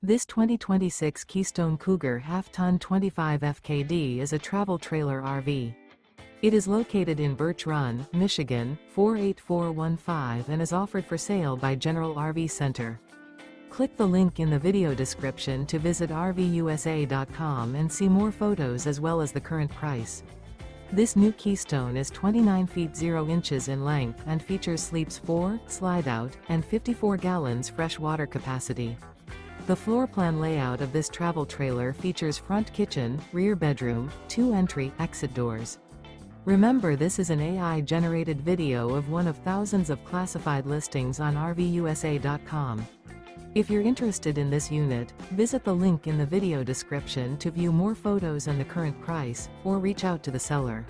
This 2026 Keystone Cougar Half-Ton 25 FKD is a travel trailer RV. It is located in Birch Run, Michigan, 48415 and is offered for sale by General RV Center. Click the link in the video description to visit RVUSA.com and see more photos as well as the current price. This new Keystone is 29 feet 0 inches in length and features sleeps 4, slide-out, and 54 gallons fresh water capacity. The floor plan layout of this travel trailer features front kitchen, rear bedroom, 2 entry/exit doors. Remember, this is an AI-generated video of one of thousands of classified listings on RVUSA.com. If you're interested in this unit, visit the link in the video description to view more photos and the current price, or reach out to the seller.